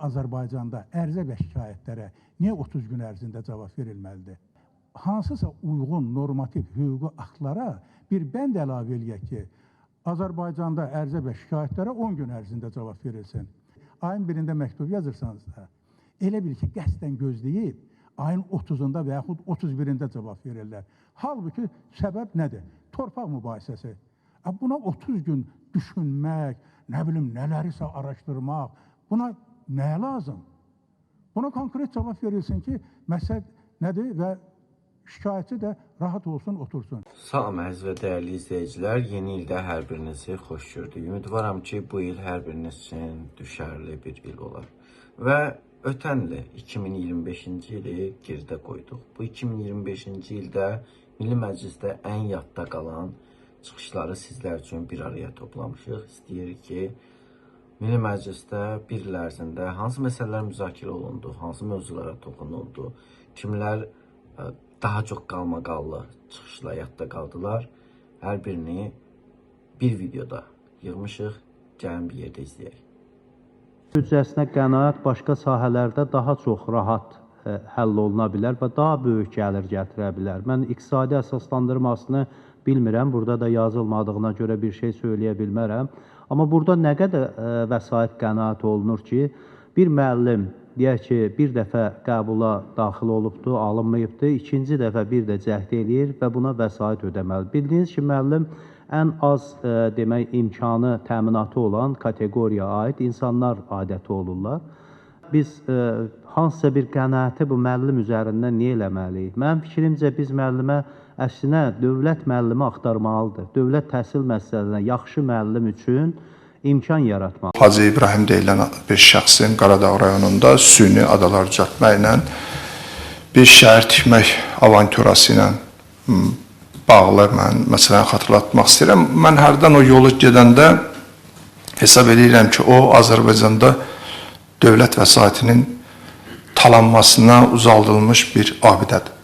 Azərbaycanda ərizə və şikayətlərə niyə 30 gün ərzində cavab verilməlidir? Hansısa uyğun normativ hüquqi aktlara bir bənd əlavə eləyək ki, Azərbaycanda ərizə və şikayətlərə 10 gün ərzində cavab verilsin. Ayın 1-də məktub yazırsanız da, elə bil ki, qəsdən gözləyib, ayın 30-da və yaxud 31-də cavab verirlər. Halbuki səbəb nədir? Torpaq mübahisəsi. Buna 30 gün düşünmək, nə bilim, nələrisə araşdırmaq, buna nəyə lazım? Buna konkret cavab verilsin ki, məsəl nədir və şikayətçi də rahat olsun, otursun. Salam əziz və dəyərli izləyicilər, yeni ildə hər birinizi xoş gördük. Ümidvaram ki, bu il hər biriniz üçün düşərli bir il olar. Və ötən il 2025-ci ili geridə qoyduq. Bu 2025-ci ildə Milli Məclisdə ən yadda qalan çıxışları sizlər üçün bir araya toplamışıq. İstəyirik ki, Milli Məclisdə bir il ərzində hansı məsələlər müzakirə olundu, hansı mövzulara toxunuldu, kimlər daha çox qalmaqallı çıxışla yadda qaldılar. Hər birini bir videoda yığmışıq, gəlin bir yerdə izləyək. Büdcəsinə qənaət başqa sahələrdə daha çox rahat həll oluna bilər və daha böyük gəlir gətirə bilər. Mən iqtisadi əsaslandırmasını bilmirəm, burada da yazılmadığına görə bir şey söyləyə bilmərəm. Amma burada nə qədər vəsait qənaət olunur ki, bir müəllim deyək ki, bir dəfə qəbula daxil olubdur, alınmayıbdır, ikinci dəfə bir də cəhd eləyir və buna vəsait ödəməli. Bildiyiniz ki, müəllim ən az demək imkanı, təminatı olan kateqoriyaya aid insanlar adəti olurlar. Biz hansısa bir qənaəti bu müəllim üzərindən niyə eləməliyik? Mənim fikrimcə biz müəllimə əksinə dövlət müəllimi axtarmalıdır. Dövlət təhsil məsələsinə yaxşı müəllim üçün imkan yaratmaq. Hacı İbrahim deyilən bir şəxsin Qaradağ rayonunda süni adalar düzəltməklə bir şəhər tikmək avanturası ilə bağlı mən məsələni xatırlatmaq istəyirəm. Mən hərdən o yolu gedəndə hesab edirəm ki, o Azərbaycanda dövlət vəsaitinin talanmasına uzaldılmış bir abidədir.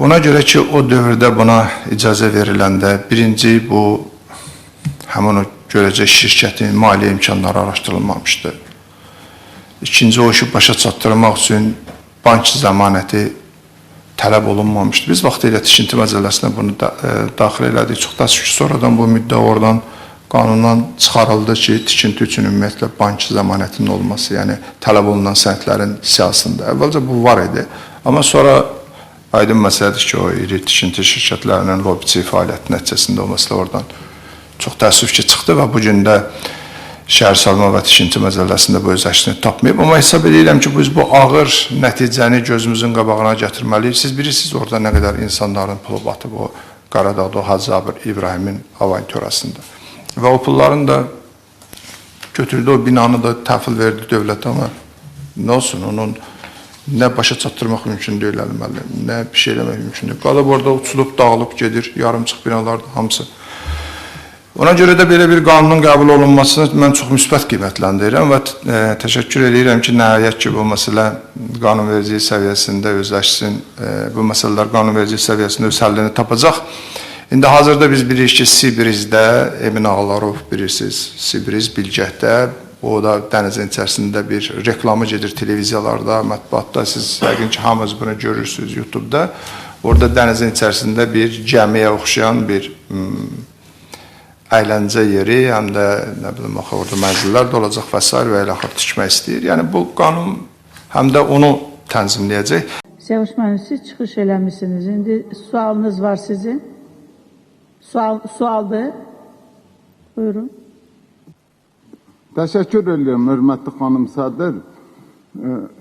Ona görə ki, o dövrdə buna icazə veriləndə birinci bu həmin o görəcək şirkətin maliyyə imkanları araşdırılmamışdı. İkinci, o işi başa çatdırmaq üçün bank zəmanəti tələb olunmamışdı. Biz vaxtı ilə tikinti məcəlləsinə bunu daxil elədik. Çox təəssüf ki, sonradan bu müddət oradan qanundan çıxarıldı ki, tikinti üçün ümumiyyətlə bank zəmanətinin olması, yəni tələb olunan sənədlərin siyasında. Əvvəlcə bu var idi, amma sonra aydın məsələdir ki, o iri tikinti şirkətlərinin lobiçi fəaliyyəti nəticəsində o məsələ oradan çox təəssüf ki, çıxdı və bu gün də şəhər salma və tikinti məcəlləsində bu öz əksini tapmayıb. Amma hesab edirəm ki, biz bu ağır nəticəni gözümüzün qabağına gətirməliyik. Siz bilirsiniz orada nə qədər insanların pulu batıb o Qaradağda, o Hacı İbrahimin avanturasında. Və o pulların da götürdü, o binanı da təhvil verdi dövlət, amma nə olsun, onun nə başa çatdırmaq mümkün deyil əlməli, nə bir şey eləmək mümkün deyil. Qalıb orada uçulub, dağılıb gedir, yarımçıq binalardır hamısı. Ona görə də belə bir qanunun qəbul olunmasını mən çox müsbət qiymətləndirirəm və təşəkkür edirəm ki, nəhayət ki, bu məsələ qanunvericilik səviyyəsində özləşsin, bu məsələlər qanunvericilik səviyyəsində öz həllini tapacaq. İndi hazırda biz bilirik ki, Sibrizdə, Emin Ağalarov bilirsiniz, Sibriz, Bilgəhdə, o da dənizin içərisində bir reklamı gedir televiziyalarda, mətbuatda, siz yəqin ki, hamınız bunu görürsünüz YouTube-da. Orada dənizin içərisində bir gəmiyə oxşayan bir əyləncə yeri, həm də nə bilim, orada mənzillər də olacaq və s. və elə axır tikmək istəyir. Yəni bu qanun həm də onu tənzimləyəcək. Səvuş müəllim, siz çıxış eləmişsiniz. İndi sualınız var sizin. Sualdır. Buyurun. Təşəkkür edirəm, hörmətli xanım sədr.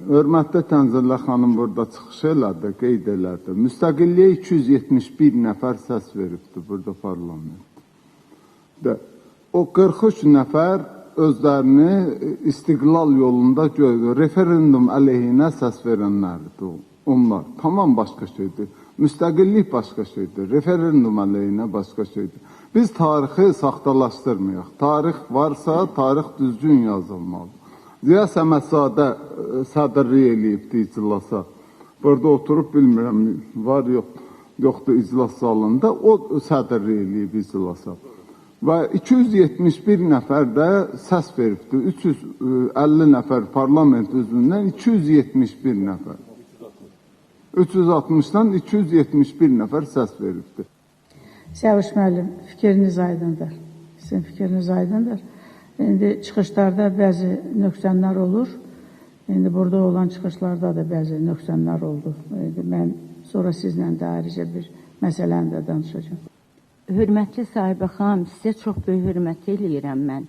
Hörmətli Tənzillə xanım burada çıxış elədi, qeyd elədi. Müstəqilliyə 271 nəfər səs veribdir burada parlament. O 43 nəfər özlərini istiqlal yolunda referendum əleyhinə səs verənlərdir. Onlar tamam başqa şeydir. Müstəqillik başqa şeydir. Referendum əleyhinə başqa şeydir. Biz tarixi saxtalaşdırmayaq. Tarix varsa, tarix düzgün yazılmalıdır. Ziya Səmədzadə sədrlik eləyibdir iclasa. Burada oturub bilmirəm, var yoxdur iclas salında. O sədrlik eləyib iclasa. və 271 nəfər də səs veribdi. 350 nəfər parlament üzvündən 271 nəfər. 360-dan 271 nəfər səs veribdi. Siyavuş müəllim, fikriniz aydındır. Sizin fikriniz aydındır. İndi çıxışlarda bəzi nöqsanlar olur. İndi burada olan çıxışlarda da bəzi nöqsanlar oldu. İndi mən sonra sizlə də ayrıca bir məsələni də danışacağım. Hörmətli sahibə xanım, sizə çox böyük hörmət eləyirəm mən.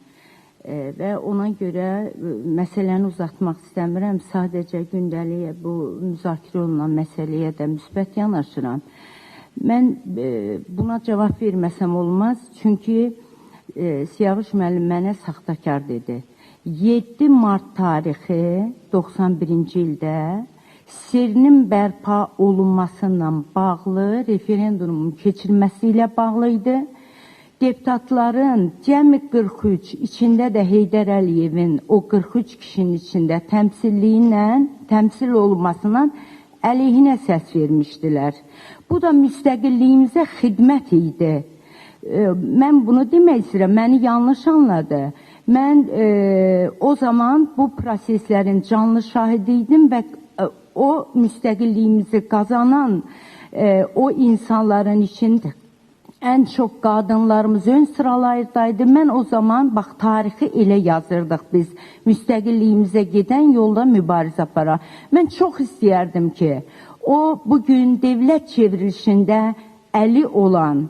Və ona görə məsələni uzatmaq istəmirəm. Sadəcə gündəliyə bu müzakirə olunan məsələyə də müsbət yanaşıram. Mən buna cavab verməsəm olmaz. Çünki Siyavuş müəllim mənə saxtakar dedi. 7 mart tarixi 91-ci ildə sirrin bərpa olunmasıyla bağlı referendumun keçirilməsi ilə bağlı idi. Deputatların cəmi 43, içində də Heydər Əliyevin o 43 kişinin içində təmsil olunmasından əleyhinə səs vermişdilər. Bu da müstəqilliyimizə xidmət idi. Mən bunu demək istəyirəm, məni yanlış anladı. Mən o zaman bu proseslərin canlı şahidi idim və o müstəqilliyimizi qazanan o insanların içində ən çox qadınlarımız ön sıralardaydı. Mən o zaman, bax, tarixi elə yazırdıq biz, müstəqilliyimizə gedən yolda mübarizə apara. Mən çox istəyərdim ki, o bugün dövlət çevrilişində əli olan,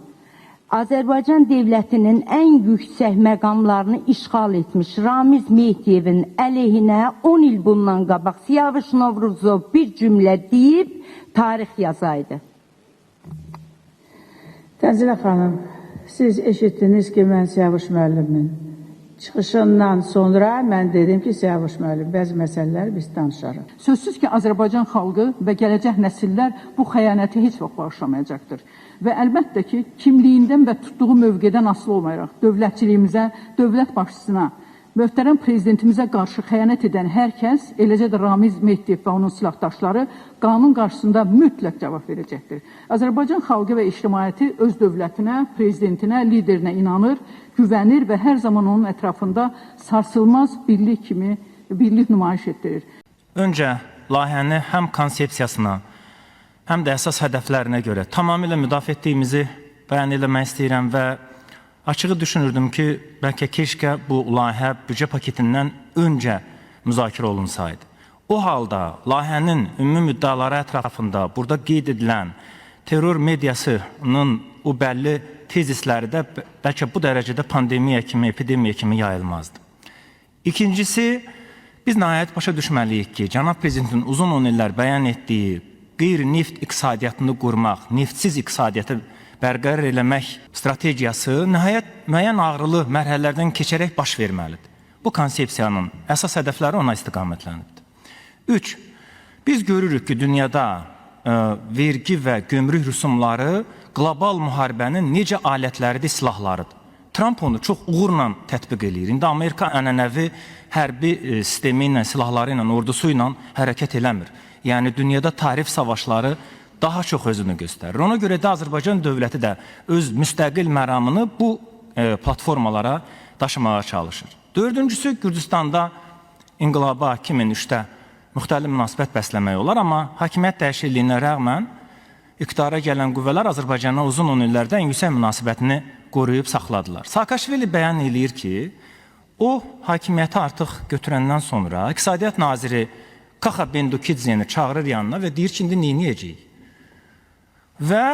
Azərbaycan dövlətinin ən yüksək məqamlarını işğal etmiş Ramiz Mehdiyevin əleyhinə 10 il bundan qabaq Siyavuş Novruzov bir cümlə deyib tarix yazaydı. Tənzilə xanım, siz eşitdiniz ki, mən Siyavuş müəllimin çıxışından sonra mən dedim ki, Siyavuş müəllim, bəzi məsələləri biz danışarıq. Sözsüz ki, Azərbaycan xalqı və gələcək nəsillər bu xəyanəti heç vaxt bağışlamayacaqdır. Və əlbəttə ki, kimliyindən və tutduğu mövqedən asılı olmayaraq dövlətçiliyimizə, dövlət başçısına, möhtərəm prezidentimizə qarşı xəyanət edən hər kəs, eləcə də Ramiz Mehdiyev və onun silahdaşları qanun qarşısında mütləq cavab verəcəkdir. Azərbaycan xalqı və ictimaiyyəti öz dövlətinə, prezidentinə, liderinə inanır, güvənir və hər zaman onun ətrafında sarsılmaz birlik nümayiş etdirir. Öncə layihəni həm konsepsiyasına, həm də əsas hədəflərinə görə tamamilə müdafiə etdiyimizi bəyan eləmək istəyirəm və açığı düşünürdüm ki, bəlkə keşkə bu layihə büdcə paketindən öncə müzakirə olunsaydı. O halda layihənin ümumi müddaları ətrafında burada qeyd edilən terror mediasının o bəlli tezisləri də bəlkə bu dərəcədə pandemiya kimi, epidemiya kimi yayılmazdı. İkincisi, biz nəhayət başa düşməliyik ki, Cənab Prezidentin uzun 10 illər bəyan etdiyi qeyri-neft iqtisadiyyatını qurmaq, neftsiz iqtisadiyyatı bərqərar eləmək strategiyası nəhayət müəyyən ağrılı mərhələlərdən keçərək baş verməlidir. Bu konsepsiyanın əsas hədəfləri ona istiqamətlənibdir. 3. Biz görürük ki, dünyada vergi və gömrük rüsumları qlobal müharibənin necə alətləridir, silahlarıdır. Trump onu çox uğurla tətbiq eləyir. İndi Amerika ənənəvi hərbi sistemi ilə, silahları ilə, ordusu ilə hərəkət eləmir. Yəni, dünyada tarif savaşları daha çox özünü göstərir. Ona görə də Azərbaycan dövləti də öz müstəqil məramını bu platformalara daşımağa çalışır. Dördüncüsü, Gürcüstanda inqilaba 2003-də müxtəlif münasibət bəsləmək olar, amma hakimiyyət dəyişikliyinə rəğmən iqtidara gələn qüvvələr Azərbaycana uzun 10 illərdən yüksək münasibətini qoruyub saxladılar. Saakashvili bəyan eləyir ki, o hakimiyyəti artıq götürəndən sonra İqtisadiyyat naziri Kaxa Bendukidzeni çağırır yanına və deyir ki, indi neyniyəcəyik? Və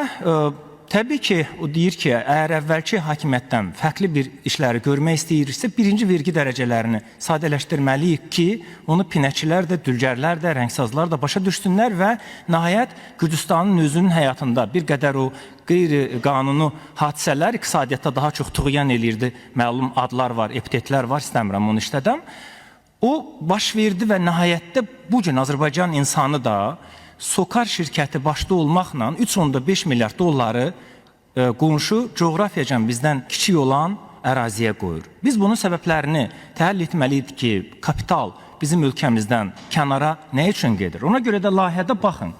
təbii ki, o deyir ki, əgər əvvəlki hakimiyyətdən fərqli bir işləri görmək istəyirsə, birinci vergi dərəcələrini sadələşdirməliyik ki, onu pinəkçilər də, dülgərlər də, rəngsazlar da başa düşsünlər və nəhayət Gürcüstanın özünün həyatında bir qədər o qeyri-qanunu hadisələr iqtisadiyyatda daha çox tuğyan eləyirdi. Məlum adlar var, epitetlər var, istəmirəm onu işlədəm. O baş verdi və nəhayətdə bugün Azərbaycan insanı da SOCAR şirkəti başda olmaqla 3.5 milyard dolları qonşu coğrafiyacan bizdən kiçik olan əraziyə qoyur. Biz bunun səbəblərini təhlil etməliydik ki, kapital bizim ölkəmizdən kənara nə üçün gedir? Ona görə də layihədə baxın.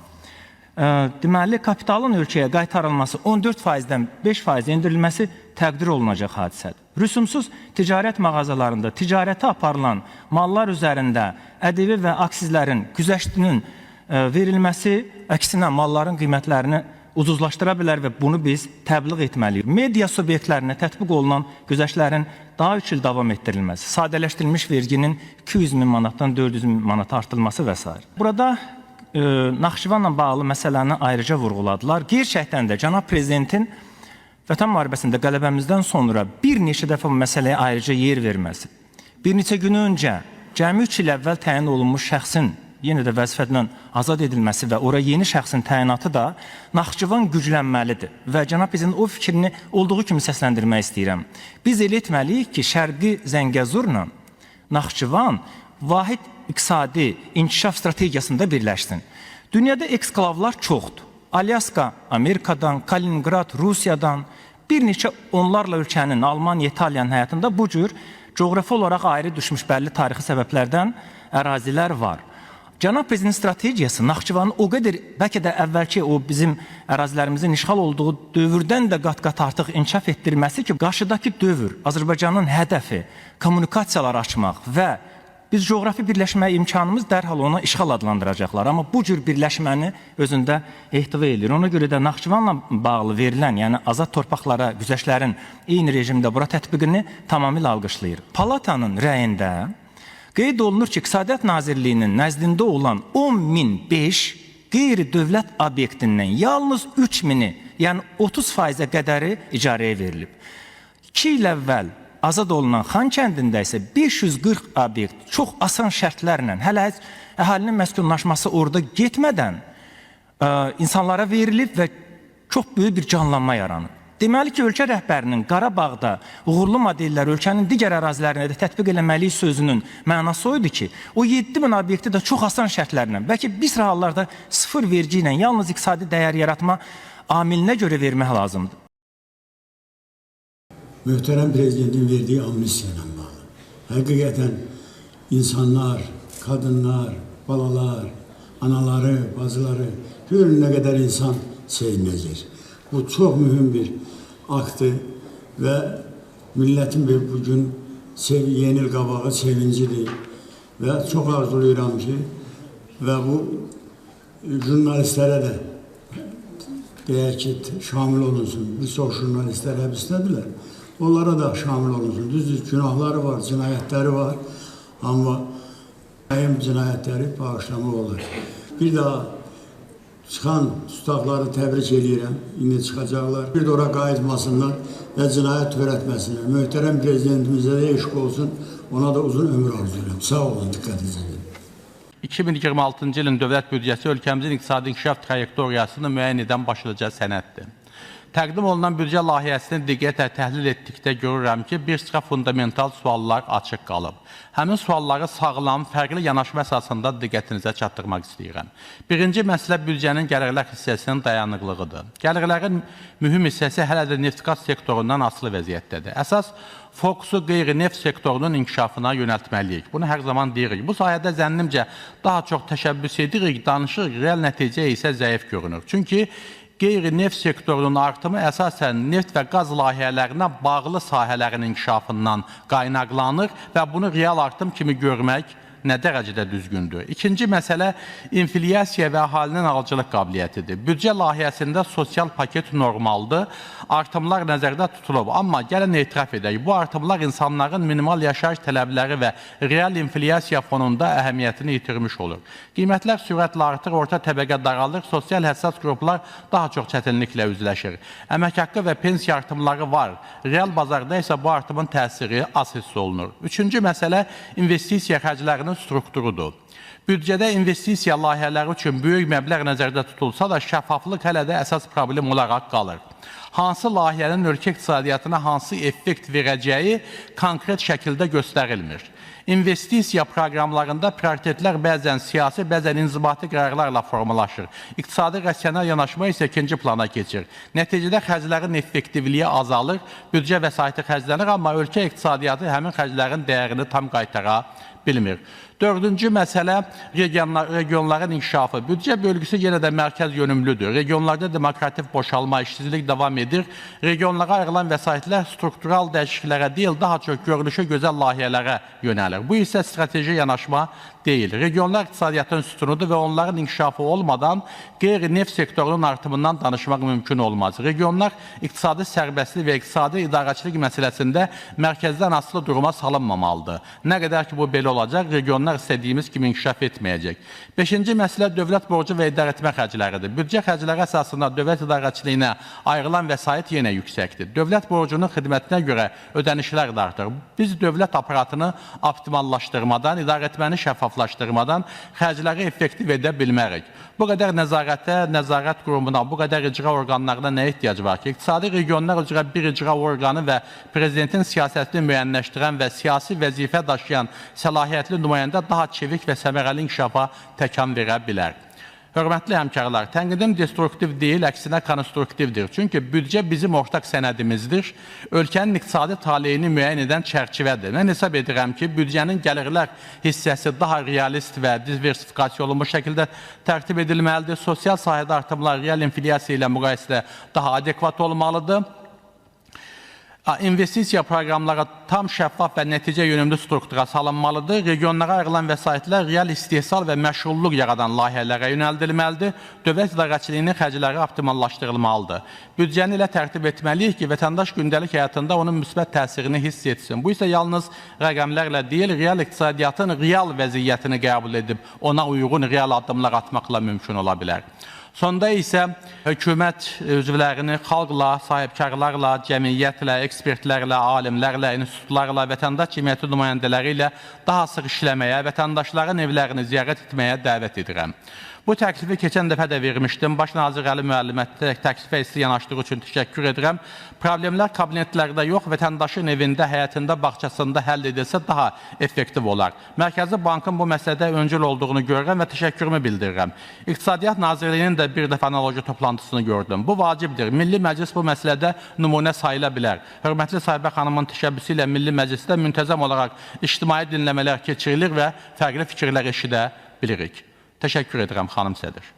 Deməli, kapitalın ölkəyə qaytarılması 14%-dən 5% endirilməsi təqdir olunacaq hadisədir. Rüsumsuz ticarət mağazalarında ticarətə aparılan mallar üzərində ƏDV və aksizlərin güzəştinin verilməsi əksinə malların qiymətlərini ucuzlaşdıra bilər və bunu biz təbliğ etməliyik. Media subyektlərinə tətbiq olunan güzəştlərin daha 3 il davam etdirilməsi, sadələşdirilmiş verginin 200 min manatdan 400 min manata artırılması və s. Burada Naxçıvanla bağlı məsələni ayrıca vurğuladılar. Gerçəkdən də cənab prezidentin Vətən müharibəsində qələbəmizdən sonra bir neçə dəfə bu məsələyə ayrıca yer verməsi, bir neçə gün öncə cəmi 3 il əvvəl təyin olunmuş şəxsin yenə də vəzifədən azad edilməsi və ora yeni şəxsin təyinatı da Naxçıvan güclənməlidir və cənab prezidentin o fikrini olduğu kimi səsləndirmək istəyirəm. Biz elə etməliyik ki, Şərqi Zəngəzurla Naxçıvan vahid iqtisadi inkişaf strategiyasında birləşsin. Dünyada eksklavlar çoxdur. Alyaska Amerikadan, Kaliningrad Rusiyadan, bir neçə onlarla ölkənin, Almanya, İtaliyanın həyatında bu cür coğrafi olaraq ayrı düşmüş bəlli tarixi səbəblərdən ərazilər var. Cənab prezidentin strategiyası Naxçıvanın o qədər, bəlkə də əvvəlki o bizim ərazilərimizin işğal olduğu dövrdən də qat-qat artıq inkişaf etdirməsi ki, qarşıdakı dövr, Azərbaycanın hədəfi, kommunikasiyalar açmaq və biz coğrafi birləşməyə imkanımız dərhal ona işğal adlandıracaqlar. Amma bu cür birləşməni özündə ehtiva edir. Ona görə də Naxçıvanla bağlı verilən, yəni azad torpaqlara, güzəşlərin eyni rejimdə bura tətbiqini tamamilə alqışlayır. Palatanın rəyində qeyd olunur ki, İqtisadiyyat Nazirliyinin nəzdində olan 10.005 qeyri-dövlət obyektindən yalnız 3.000-i, yəni 30%-ə qədəri icarəyə verilib. 2 il əvvəl azad olunan Xan kəndində isə 540 obyekt çox asan şərtlərlə, hələ əhalinin məskunlaşması orada getmədən insanlara verilib və çox böyük bir canlanma yaranıb. Deməli ki, ölkə rəhbərinin Qarabağda uğurlu modellər ölkənin digər ərazilərində də tətbiq eləməliyik sözünün mənası oydu ki, o 7.000 obyekti də çox asan şərtlərlə, bəlkə bir sıra hallarda sıfır vergi ilə, yalnız iqtisadi dəyər yaratma amilinə görə vermək lazımdır. Möhtərəm prezidentin verdiyi amnistiya ilə bağlı. Həqiqətən insanlar, qadınlar, balalar, anaları, bacıları, görün nə qədər insan sevinəcək. Bu çox mühüm bir aktdır və millətin bugün yeni il qabağı sevincidir və çox arzulayıram ki, və bu jurnalistlərə də deyək ki, şamil olunsun. Bir çox jurnalistlər həbisdədirlər. Onlara da şamil olunsun. Düzdür, günahları var, cinayətləri var. Amma cinayətləri bağışlamaq olur. Bir daha çıxan tutaqları təbrik edirəm. İndi çıxacaqlar. Bir də ora qayıtmasınlar və cinayət törətməsinlər. Möhtərəm prezidentimizə də eşq olsun. Ona da uzun ömür arzulayıram. Sağ olun, diqqətinizə verin. 2026-cı ilin dövlət büdcəsi ölkəmizin iqtisadi inkişaf trayektoriyasını müəyyən edən başlıca sənəddir. Təqdim olunan büdcə layihəsini diqqətlə təhlil etdikdə görürəm ki, bir sıra fundamental suallar açıq qalıb. Həmin sualları sağlam, fərqli yanaşma əsasında diqqətinizə çatdırmaq istəyirəm. Birinci məsələ büdcənin gəlirlər hissəsinin dayanıqlığıdır. Gəlirlərin mühüm hissəsi hələ də neft-qaz sektorundan asılı vəziyyətdədir. Əsas fokusu qeyri-neft sektorunun inkişafına yönəltməliyik. Bunu hər zaman deyirik. Bu sayədə zənnimcə daha çox təşəbbüs edirik, danışırıq, real nəticə isə zəif görünür. Çünki qeyri-neft sektorunun artımı əsasən neft və qaz layihələrinə bağlı sahələrin inkişafından qaynaqlanır və bunu real artım kimi görmək nə dərəcədə düzgündür. İkinci məsələ inflyasiya və əhalinin alıcılıq qabiliyyətidir. Büdcə layihəsində sosial paket normaldır, artımlar nəzərdə tutulub. Amma gəlin etiraf edək, bu artımlar insanların minimal yaşayış tələbləri və real inflyasiya fonunda əhəmiyyətini yitirmiş olur. Qiymətlər sürətlə artır, orta təbəqə daralır, sosial həssas qruplar daha çox çətinliklə üzləşir. Əmək haqqı və pensiya artımları var. Real bazarda isə bu artımın təsiri az hiss olunur. Üçüncü məsələ investisiya xərclərinin strukturudur. Büdcədə investisiya layihələri üçün böyük məbləğ nəzərdə tutulsa da, şəffaflıq hələ də əsas problem olaraq qalır. Hansı layihənin ölkə iqtisadiyyatına hansı effekt verəcəyi konkret şəkildə göstərilmir. İnvestisiya proqramlarında prioritetlər bəzən siyasi, bəzən inzibati qərarlarla formalaşır. İqtisadi rasional yanaşma isə ikinci plana keçir. Nəticədə xərclərin effektivliyi azalır, büdcə vəsaiti xərclənir, amma ölkə iqtisadiyyatı həmin xərclərin dəyərini tam qaytara bilmir. Dördüncü məsələ regionların inkişafı. Büdcə bölgüsü yenə də mərkəz yönümlüdür. Regionlarda demokratik boşalma, işsizlik davam edir. Regionlara ayrılan vəsaitlər struktural dəyişikliklərə deyil, daha çox görünüşə gözəl layihələrə yönəlir. Bu isə strateji yanaşma deyil. Regionlar iqtisadiyyatın sütunudur və onların inkişafı olmadan qeyri-neft sektorunun artımından danışmaq mümkün olmaz. Regionlar iqtisadi sərbəstlik və iqtisadi idarəçilik məsələsində mərkəzdən asılı duruma salınmamalıdır. Nə qədər ki, bu belə olacaq, regionlar istədiyimiz kimi inkişaf etməyəcək. 5-ci məsələ dövlət borcu və idarəetmə xərcləridir. Büdcə xərcləri əsasında dövlət idarəçiliyinə ayrılan vəsait yenə yüksəkdir. Dövlət borcunun xidmətinə görə ödənişlər də artır. Biz dövlət aparatını optimallaşdırmadan, idarəetməni şəffaflaşdırmadan xərcləri effektiv edə bilmərik. Bu qədər nəzarətə, nəzarət qurumuna, bu qədər icra orqanlarına nə ehtiyac var ki? İqtisadi regionlar üzrə bir icra orqanı və prezidentin siyasətini müəyyənləşdirən və siyasi vəzifə daşıyan səlahiyyətli nümayəndə daha çevik və səmərəli inkişafa təkan verə bilər. Hörmətli həmkarlar, tənqidim destruktiv deyil, əksinə konstruktivdir. Çünki büdcə bizim ortaq sənədimizdir, ölkənin iqtisadi taleyini müəyyən edən çərçivədir. Mən hesab edirəm ki, büdcənin gəlirlər hissəsi daha realist və diversifikasiya olunmuş şəkildə tərtib edilməlidir. Sosial sahədə artımlar real inflyasiya ilə müqayisədə daha adekvat olmalıdır. İnvestisiya proqramları tam şəffaf və nəticə yönümlü struktura salınmalıdır. Regionlara ayrılan vəsaitlər real istehsal və məşğulluq yaradan layihələrə yönəldilməlidir. Dövlət idarəçiliyinin xərcləri optimallaşdırılmalıdır. Büdcəni ilə tərtib etməliyik ki, vətəndaş gündəlik həyatında onun müsbət təsirini hiss etsin. Bu isə yalnız rəqəmlərlə deyil, real iqtisadiyyatın real vəziyyətini qəbul edib, ona uyğun real addımlar atmaqla mümkün ola bilər. Sonda isə hökumət üzvlərini xalqla, sahibkarlarla, cəmiyyətlə, ekspertlərlə, alimlərlə, institutlarla, vətəndaş cəmiyyəti nümayəndələri ilə daha sıx işləməyə, vətəndaşların evlərini ziyarət etməyə dəvət edirəm. Bu təklifi keçən dəfə də vermişdim. Baş nazir Əli müəllimə təklifə isti yanaşdığı üçün təşəkkür edirəm. Problemlər kabinetlərdə yox, vətəndaşın evində, həyatında, bağçasında həll edilsə daha effektiv olar. Mərkəzi Bankın bu məsələdə öncül olduğunu görürəm və təşəkkürümü bildirirəm. İqtisadiyyat Nazirliyinin də bir dəfə analoji toplantısını gördüm. Bu vacibdir. Milli Məclis bu məsələdə nümunə sayıla bilər. Hörmətli Sahibə xanımın təşəbbüsü ilə Milli Məclisdə müntəzəm olaraq ictimai dinləmələr keçirilir və fərqli fikirlər eşidə bilirik. Təşəkkür edirəm, xanım sədr.